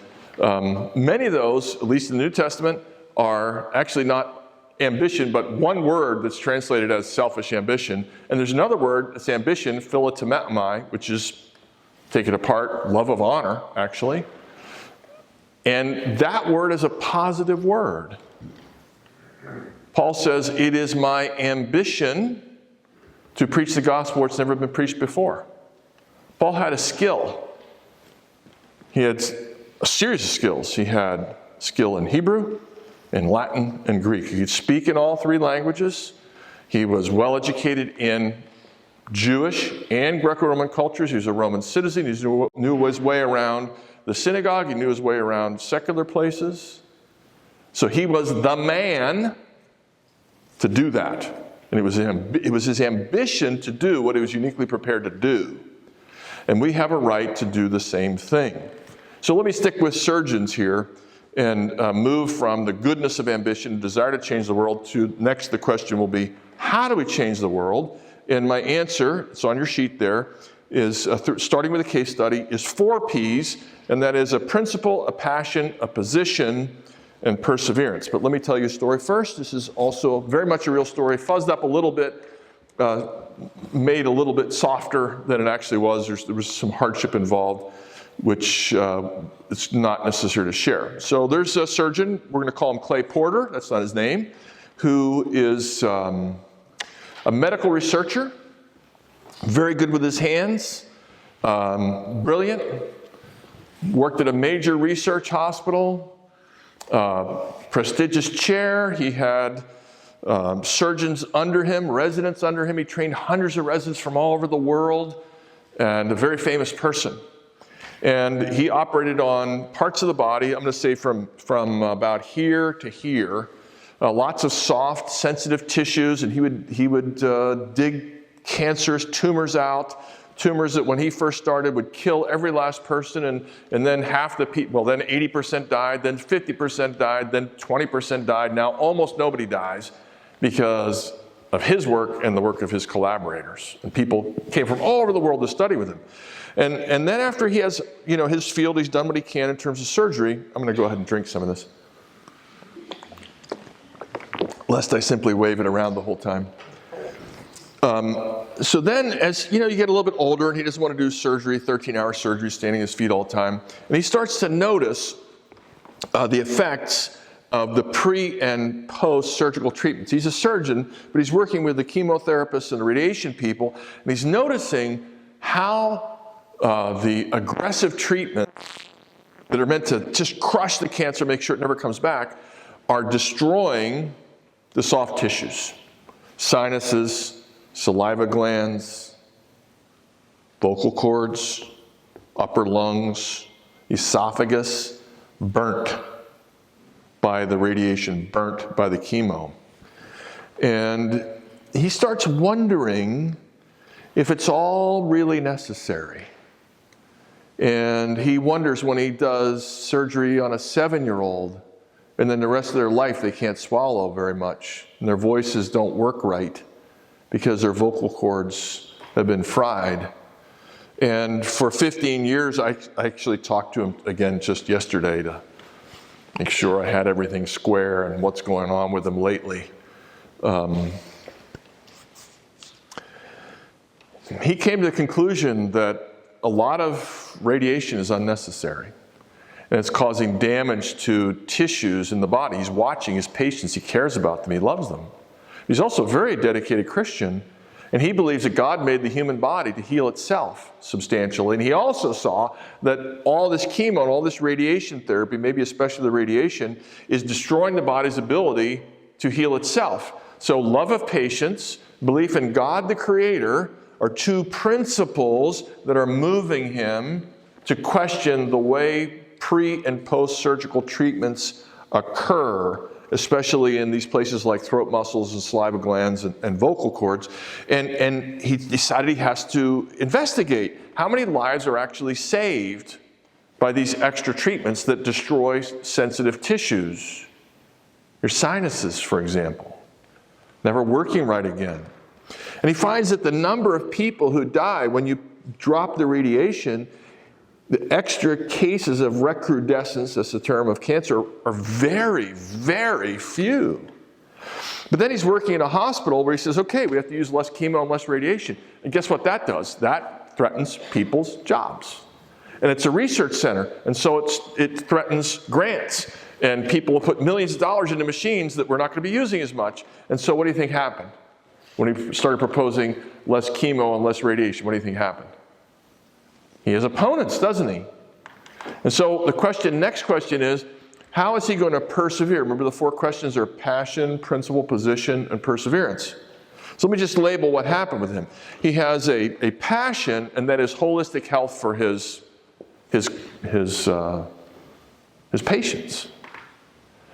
[SPEAKER 1] many of those, at least in the New Testament, are actually not ambition, but one word that's translated as selfish ambition. And there's another word that's ambition, philotimai, which is, take it apart, love of honor, actually. And that word is a positive word. Paul says, it is my ambition to preach the gospel where it's never been preached before. Paul had a skill. He had a series of skills. He had skill in Hebrew, in Latin, and Greek. He could speak in all three languages. He was well educated in Jewish and Greco-Roman cultures. He was a Roman citizen. He knew his way around the synagogue. He knew his way around secular places. So he was the man to do that. And it was his ambition to do what he was uniquely prepared to do. And we have a right to do the same thing. So let me stick with surgeons here and move from the goodness of ambition, desire to change the world, to next the question will be, how do we change the world? And my answer, it's on your sheet there, is starting with a case study, is 4 P's, and that is a principle, a passion, a position, and perseverance. But let me tell you a story first. This is also very much a real story, fuzzed up a little bit, made a little bit softer than it actually was. There was some hardship involved, which it's not necessary to share. So there's a surgeon, we're going to call him Clay Porter, that's not his name, who is a medical researcher, very good with his hands, brilliant, worked at a major research hospital, prestigious chair. He had surgeons under him, residents under him. He trained hundreds of residents from all over the world, and a very famous person. And he operated on parts of the body, I'm going to say from about here to here, lots of soft, sensitive tissues, and he would dig cancerous tumors out, tumors that when he first started would kill every last person, and then half the people, well, then 80% died, then 50% died, then 20% died. Now almost nobody dies because of his work and the work of his collaborators. And people came from all over the world to study with him. And then after he has, his field, he's done what he can in terms of surgery. I'm going to go ahead and drink some of this, lest I simply wave it around the whole time. So then, as you get a little bit older, and he doesn't want to do surgery, 13-hour surgery, standing on his feet all the time, and he starts to notice the effects of the pre- and post-surgical treatments. He's a surgeon, but he's working with the chemotherapists and the radiation people, and he's noticing how the aggressive treatments that are meant to just crush the cancer, make sure it never comes back, are destroying the soft tissues. Sinuses, saliva glands, vocal cords, upper lungs, esophagus, burnt by the radiation, burnt by the chemo. And he starts wondering if it's all really necessary. And he wonders when he does surgery on a 7-year-old, and then the rest of their life they can't swallow very much, and their voices don't work right because their vocal cords have been fried. And for 15 years, I actually talked to him again just yesterday to make sure I had everything square and what's going on with him lately. He came to the conclusion that a lot of radiation is unnecessary, and it's causing damage to tissues in the body. He's watching his patients. He cares about them. He loves them. He's also a very dedicated Christian, and he believes that God made the human body to heal itself substantially. And he also saw that all this chemo and all this radiation therapy, maybe especially the radiation, is destroying the body's ability to heal itself. So love of patients, belief in God the Creator, are 2 principles that are moving him to question the way pre- and post-surgical treatments occur, especially in these places like throat muscles and saliva glands and vocal cords. And he decided he has to investigate how many lives are actually saved by these extra treatments that destroy sensitive tissues. Your sinuses, for example, never working right again. And he finds that the number of people who die when you drop the radiation, the extra cases of recrudescence, that's the term of cancer, are very, very few. But then he's working in a hospital where he says, okay, we have to use less chemo and less radiation. And guess what that does? That threatens people's jobs. And it's a research center, and so it threatens grants. And people will put millions of dollars into machines that we're not going to be using as much. And so what do you think happened? When he started proposing less chemo and less radiation, what do you think happened? He has opponents, doesn't he? And so the next question is, how is he going to persevere? Remember, the 4 questions are passion, principle, position, and perseverance. So let me just label what happened with him. He has a passion, and that is holistic health for his patients.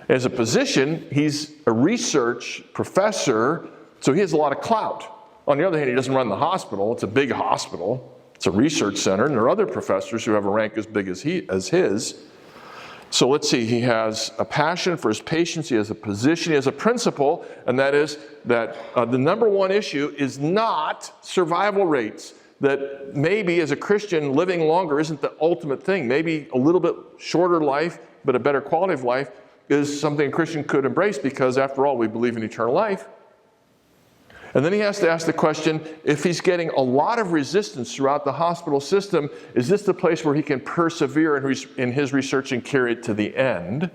[SPEAKER 1] As a position, he's a research professor, so he has a lot of clout. On the other hand, he doesn't run the hospital. It's a big hospital. It's a research center, and there are other professors who have a rank as big as his. So let's see, he has a passion for his patients, he has a position, he has a principle, and that is that the number one issue is not survival rates. That maybe as a Christian, living longer isn't the ultimate thing. Maybe a little bit shorter life, but a better quality of life is something a Christian could embrace, because after all, we believe in eternal life. And then he has to ask the question, if he's getting a lot of resistance throughout the hospital system, is this the place where he can persevere in his research and carry it to the end?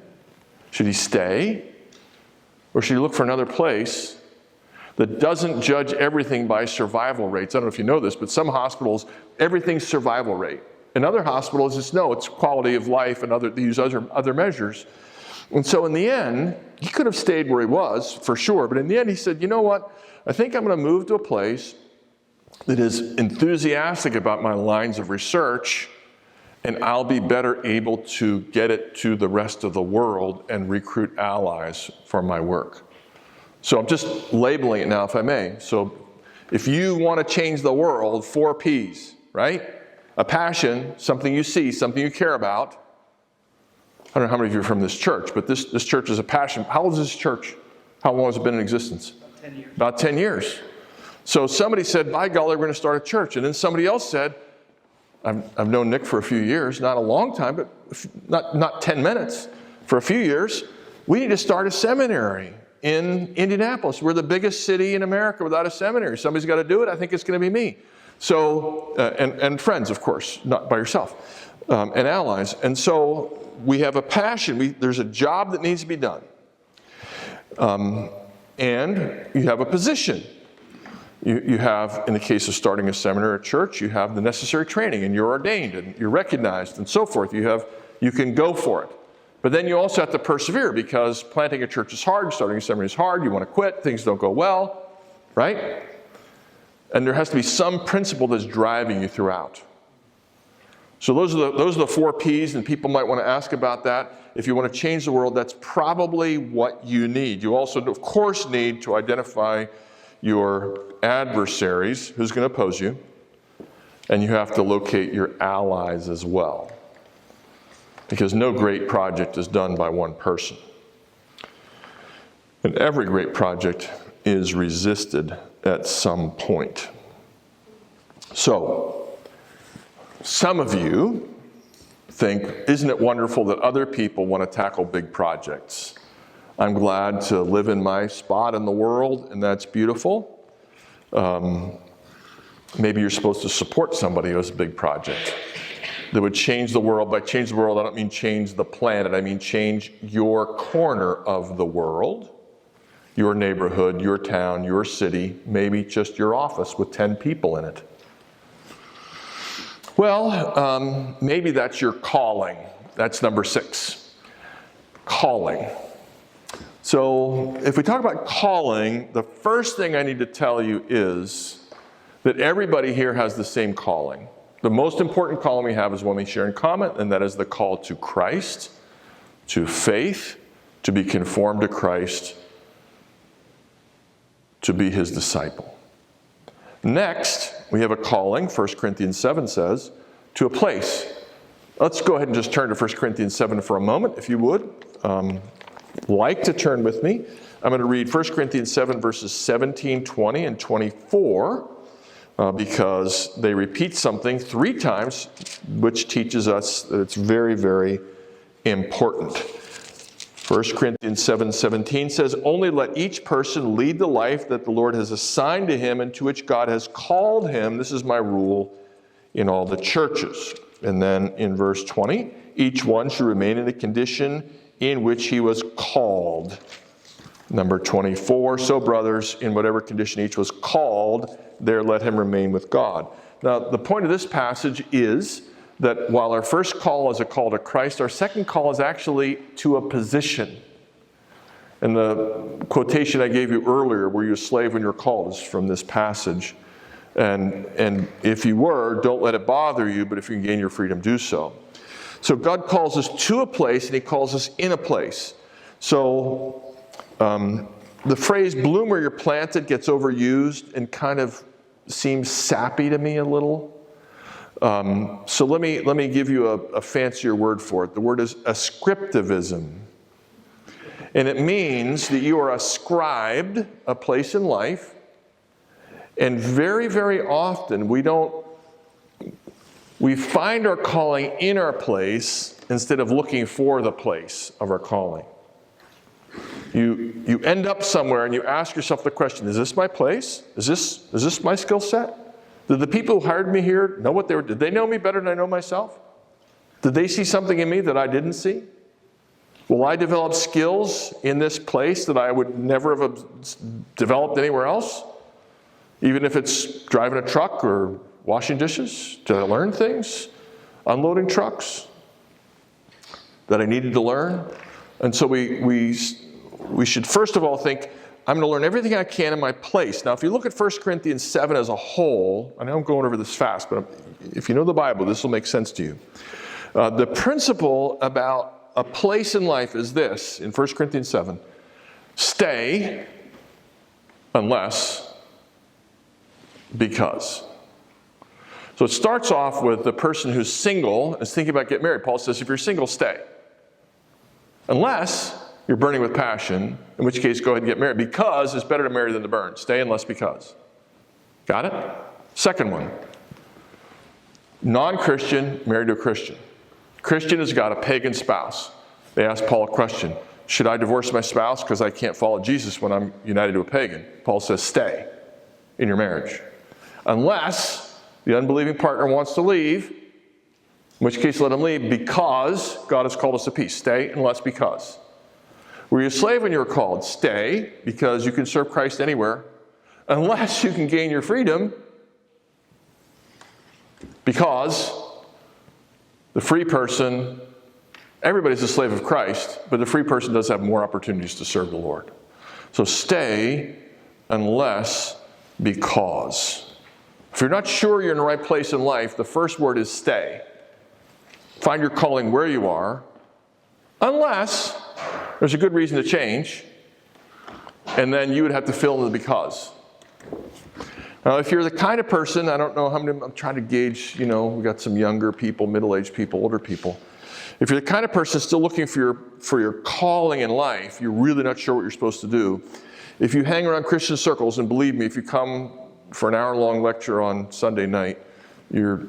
[SPEAKER 1] Should he stay? Or should he look for another place that doesn't judge everything by survival rates? I don't know if you know this, but some hospitals, everything's survival rate. In other hospitals, it's quality of life, and they use other measures. And so in the end, he could have stayed where he was, for sure, but in the end he said, you know what? I think I'm going to move to a place that is enthusiastic about my lines of research, and I'll be better able to get it to the rest of the world and recruit allies for my work. So I'm just labeling it now, if I may. So if you want to change the world, 4 Ps, right? A passion, something you see, something you care about. I don't know how many of you are from this church, but this church is a passion. How old is this church? How long has it been in existence?
[SPEAKER 2] About 10 years.
[SPEAKER 1] About 10 years. So somebody said, by golly, we're going to start a church. And then somebody else said, I've known Nick for a few years, not a long time, but not 10 minutes, for a few years. We need to start a seminary in Indianapolis. We're the biggest city in America without a seminary. Somebody's got to do it. I think it's going to be me. So, and friends, of course, not by yourself, and allies. And so we have a passion. There's a job that needs to be done. And you have a position. You have, in the case of starting a seminary or church, you have the necessary training, and you're ordained, and you're recognized, and so forth. You can go for it. But then you also have to persevere, because planting a church is hard, starting a seminary is hard, you want to quit, things don't go well, right? And there has to be some principle that's driving you throughout. So those are the 4 Ps, and people might want to ask about that. If you want to change the world, that's probably what you need. You also, of course, need to identify your adversaries, who's going to oppose you, and you have to locate your allies as well. Because no great project is done by one person. And every great project is resisted at some point. So, some of you think, isn't it wonderful that other people want to tackle big projects? I'm glad to live in my spot in the world, and that's beautiful. Maybe you're supposed to support somebody who has a big project that would change the world. By change the world, I don't mean change the planet. I mean change your corner of the world, your neighborhood, your town, your city, maybe just your office with 10 people in it. Well, maybe that's your calling. That's number 6, calling. So if we talk about calling, the first thing I need to tell you is that everybody here has the same calling. The most important calling we have is one we share in common, and that is the call to Christ, to faith, to be conformed to Christ, to be his disciple. Next, we have a calling, 1 Corinthians 7 says, to a place. Let's go ahead and just turn to 1 Corinthians 7 for a moment, if you would. Like to turn with me. I'm going to read 1 Corinthians 7 verses 17, 20, and 24 because they repeat something 3 times, which teaches us that it's very, very important. 1 Corinthians 7:17 says, only let each person lead the life that the Lord has assigned to him and to which God has called him. This is my rule in all the churches. And then in verse 20, each one should remain in the condition in which he was called. Number 24, so brothers, in whatever condition each was called, there let him remain with God. Now, the point of this passage is that while our first call is a call to Christ, our second call is actually to a position. And the quotation I gave you earlier, were you a slave when you're called, is from this passage. And if you were, don't let it bother you, but if you can gain your freedom, do so. So God calls us to a place, and he calls us in a place. So the phrase bloom where you're planted gets overused and kind of seems sappy to me a little. So let me give you a fancier word for it. The word is ascriptivism. And it means that you are ascribed a place in life, and very, very often we find our calling in our place instead of looking for the place of our calling. You end up somewhere and you ask yourself the question, is this my place? Is this my skill set? Did the people who hired me here know what they were? Did they know me better than I know myself? Did they see something in me that I didn't see? Will I develop skills in this place that I would never have developed anywhere else? Even if it's driving a truck or washing dishes? Did I learn things? Unloading trucks that I needed to learn? And so we should first of all think, I'm going to learn everything I can in my place. Now, if you look at 1 Corinthians 7 as a whole, I know I'm going over this fast, but if you know the Bible, this will make sense to you. The principle about a place in life is this, in 1 Corinthians 7, stay unless, because. So it starts off with the person who's single is thinking about getting married. Paul says, if you're single, stay. Unless you're burning with passion, in which case go ahead and get married, because it's better to marry than to burn. Stay unless because. Got it? Second one, non-Christian married to a Christian. Christian has got a pagan spouse. They asked Paul a question, should I divorce my spouse because I can't follow Jesus when I'm united to a pagan? Paul says, stay in your marriage. Unless the unbelieving partner wants to leave, in which case let him leave, because God has called us to peace. Stay unless because. Were you a slave when you were called? Stay, because you can serve Christ anywhere, unless you can gain your freedom, because the free person, everybody's a slave of Christ, but the free person does have more opportunities to serve the Lord. So stay unless because. If you're not sure you're in the right place in life, the first word is stay. Find your calling where you are, unless there's a good reason to change, and then you would have to fill in the because. Now, if you're the kind of person, I don't know how many, I'm trying to gauge, we got some younger people, middle-aged people, older people. If you're the kind of person still looking for your calling in life, you're really not sure what you're supposed to do. If you hang around Christian circles, and believe me, if you come for an hour-long lecture on Sunday night, you're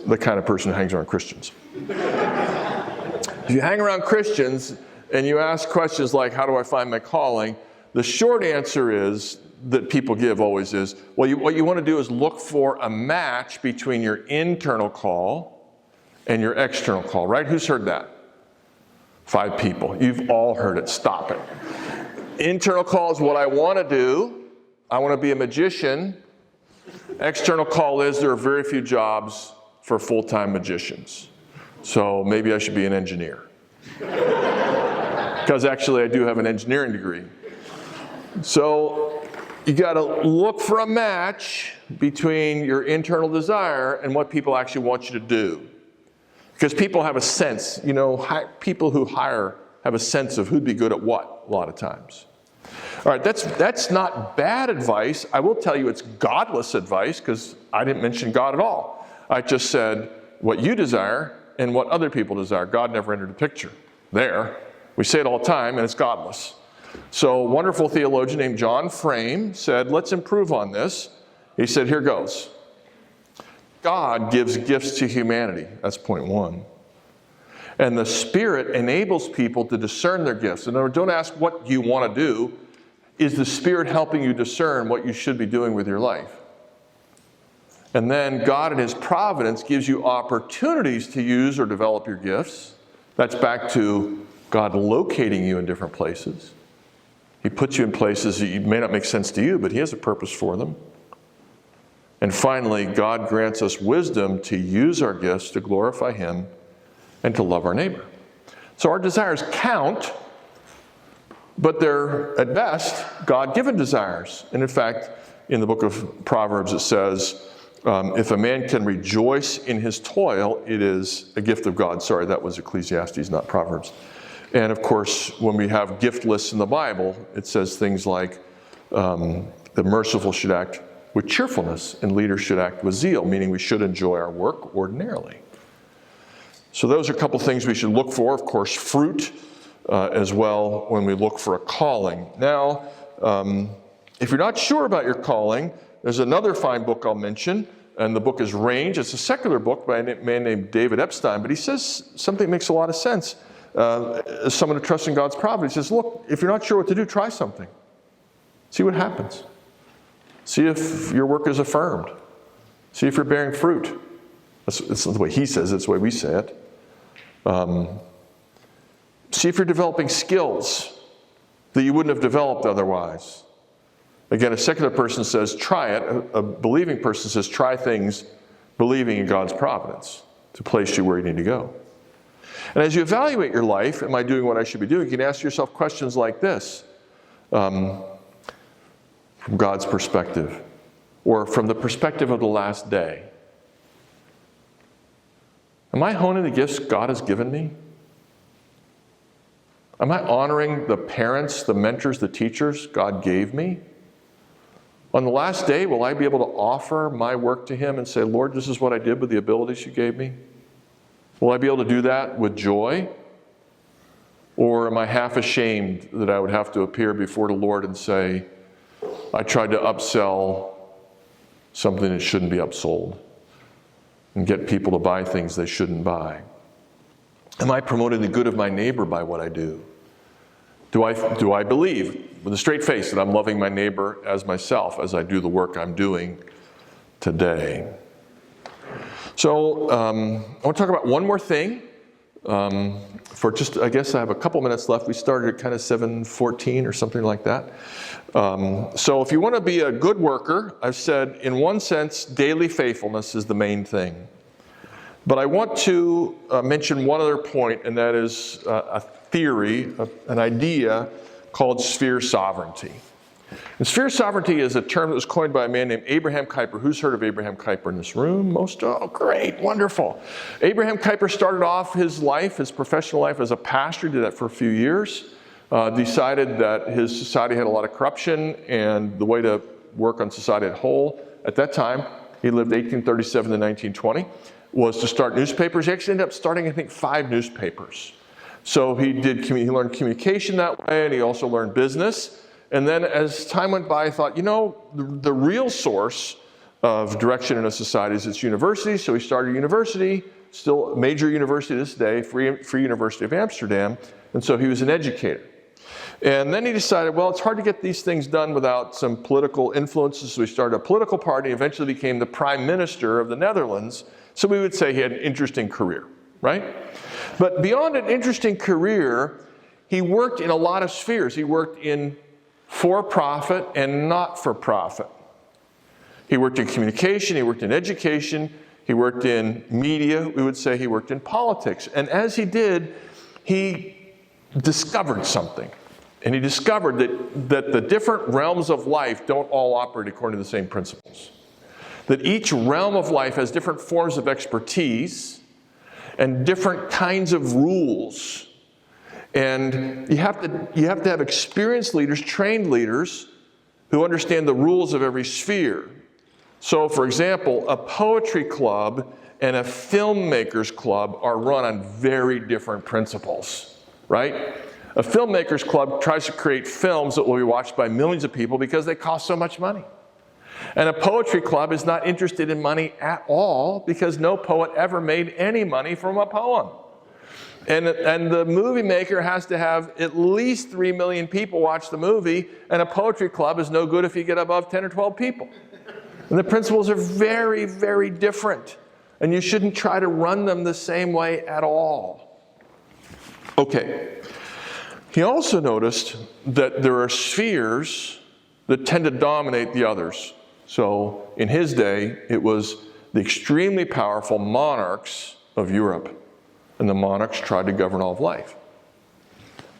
[SPEAKER 1] the kind of person who hangs around Christians. If you hang around Christians and you ask questions like, how do I find my calling? The short answer is, that people give always is, what you want to do is look for a match between your internal call and your external call, right? Who's heard that? 5 people. You've all heard it. Stop it. Internal call is what I want to do. I want to be a magician. External call is there are very few jobs for full-time magicians. So maybe I should be an engineer. Because actually I do have an engineering degree. So you got to look for a match between your internal desire and what people actually want you to do. Because people have a sense, people who hire have a sense of who'd be good at what a lot of times. All right, that's not bad advice. I will tell you it's godless advice because I didn't mention God at all. I just said what you desire and what other people desire. God never entered the picture. There. We say it all the time and it's godless. So a wonderful theologian named John Frame said, let's improve on this. He said, here goes. God gives gifts to humanity. That's point 1. And the Spirit enables people to discern their gifts. In other words, don't ask what you want to do. Is the Spirit helping you discern what you should be doing with your life? And then God in his providence gives you opportunities to use or develop your gifts. That's back to God locating you in different places. He puts you in places that may not make sense to you, but he has a purpose for them. And finally, God grants us wisdom to use our gifts to glorify him and to love our neighbor. So our desires count, but they're, at best, God-given desires. And in fact, in the book of Proverbs, it says, if a man can rejoice in his toil, it is a gift of God. Sorry, that was Ecclesiastes, not Proverbs. And of course, when we have gift lists in the Bible, it says things like the merciful should act with cheerfulness and leaders should act with zeal, meaning we should enjoy our work ordinarily. So those are a couple things we should look for. Of course, fruit as well when we look for a calling. Now, if you're not sure about your calling, there's another fine book I'll mention, and the book is Range. It's a secular book by a man named David Epstein, but he says something that makes a lot of sense. As someone who trusts in God's providence, he says, look, if you're not sure what to do, try something. See what happens. See if your work is affirmed. See if you're bearing fruit. That's the way he says it, it's the way we say it. See if you're developing skills that you wouldn't have developed otherwise. Again, a secular person says, try it. A believing person says, try things believing in God's providence to place you where you need to go. And as you evaluate your life, am I doing what I should be doing? You can ask yourself questions like this. From God's perspective, or from the perspective of the last day. Am I honing the gifts God has given me? Am I honoring the parents, the mentors, the teachers God gave me? On the last day, will I be able to offer my work to him and say, Lord, this is what I did with the abilities you gave me? Will I be able to do that with joy? Or am I half ashamed that I would have to appear before the Lord and say, I tried to upsell something that shouldn't be upsold and get people to buy things they shouldn't buy? Am I promoting the good of my neighbor by what I do? Do I believe with a straight face that I'm loving my neighbor as myself as I do the work I'm doing today? So I want to talk about one more thing. For just, I guess I have a couple minutes left. We started at kind of 7:14 or something like that. So if you want to be a good worker, I've said in one sense, daily faithfulness is the main thing. But I want to mention one other point, and that is a theory, an idea called sphere sovereignty. And sphere sovereignty is a term that was coined by a man named Abraham Kuyper. Who's heard of Abraham Kuyper in this room? Most? Oh, great, wonderful. Abraham Kuyper started off his life, his professional life as a pastor, did that for a few years, decided that his society had a lot of corruption, and the way to work on society at whole, at that time, he lived 1837 to 1920, was to start newspapers. He actually ended up starting, I think, 5 newspapers. So he learned communication that way, and he also learned business. And then as time went by, I thought, the real source of direction in a society is its university. So he started a university, still a major university to this day, Free University of Amsterdam. And so he was an educator. And then he decided, well, it's hard to get these things done without some political influences. So he started a political party, eventually became the prime minister of the Netherlands. So we would say he had an interesting career, right? But beyond an interesting career, he worked in a lot of spheres. He worked in for-profit and not-for-profit. He worked in communication, he worked in education, he worked in media, we would say he worked in politics. And as he did, he discovered something. And he discovered that the different realms of life don't all operate according to the same principles. That each realm of life has different forms of expertise and different kinds of rules. And you have to have experienced leaders, trained leaders, who understand the rules of every sphere. So, for example, a poetry club and a filmmakers club are run on very different principles, right? A filmmakers club tries to create films that will be watched by millions of people because they cost so much money. And a poetry club is not interested in money at all because no poet ever made any money from a poem. And the movie maker has to have at least 3 million people watch the movie, and a poetry club is no good if you get above 10 or 12 people. And the principles are very, very different. And you shouldn't try to run them the same way at all. Okay. He also noticed that there are spheres that tend to dominate the others. So in his day, it was the extremely powerful monarchs of Europe. And the monarchs tried to govern all of life.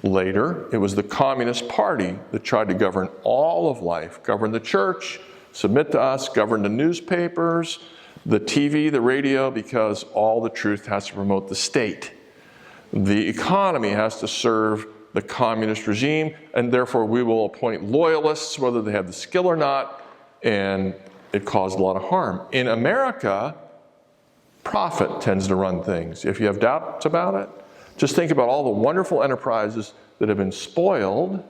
[SPEAKER 1] Later, it was the Communist Party that tried to govern all of life, govern the church, submit to us, govern the newspapers, the TV, the radio, because all the truth has to promote the state. The economy has to serve the communist regime, and therefore we will appoint loyalists, whether they have the skill or not, and it caused a lot of harm. In America, profit tends to run things. If you have doubts about it, just think about all the wonderful enterprises that have been spoiled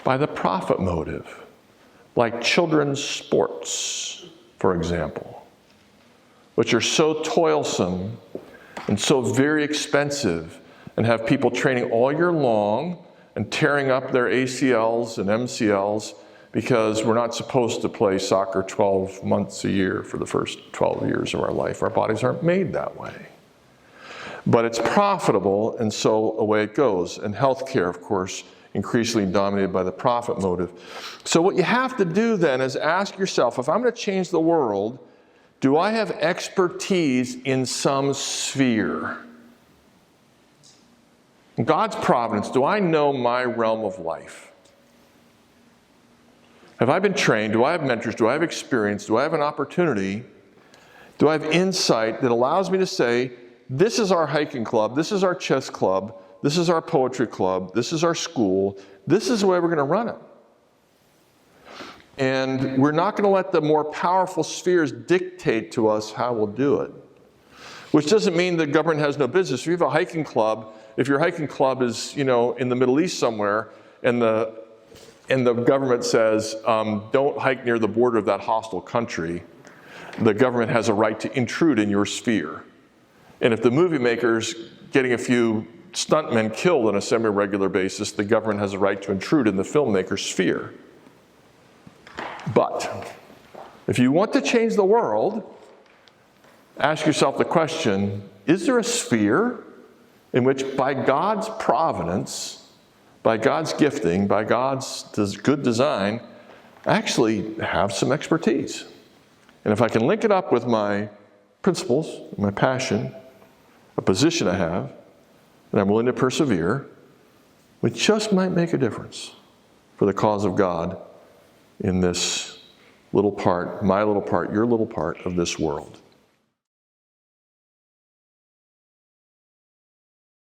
[SPEAKER 1] by the profit motive, like children's sports, for example, which are so toilsome and so very expensive and have people training all year long and tearing up their ACLs and MCLs because we're not supposed to play soccer 12 months a year for the first 12 years of our life. Our bodies aren't made that way. But it's profitable, and so away it goes. And healthcare, of course, increasingly dominated by the profit motive. So what you have to do then is ask yourself, if I'm going to change the world, do I have expertise in some sphere? In God's providence, do I know my realm of life? Have I been trained? Do I have mentors? Do I have experience? Do I have an opportunity? Do I have insight that allows me to say, this is our hiking club, this is our chess club, this is our poetry club, this is our school, this is the way we're going to run it. And we're not going to let the more powerful spheres dictate to us how we'll do it. Which doesn't mean the government has no business. If you have a hiking club, if your hiking club is, in the Middle East somewhere, and the government says, don't hike near the border of that hostile country, the government has a right to intrude in your sphere. And if the movie maker's getting a few stuntmen killed on a semi-regular basis, the government has a right to intrude in the filmmaker's sphere. But if you want to change the world, ask yourself the question, is there a sphere in which by God's providence, by God's gifting, by God's good design, I actually have some expertise? And if I can link it up with my principles, my passion, a position I have, and I'm willing to persevere, we just might make a difference for the cause of God in this little part, my little part, your little part of this world.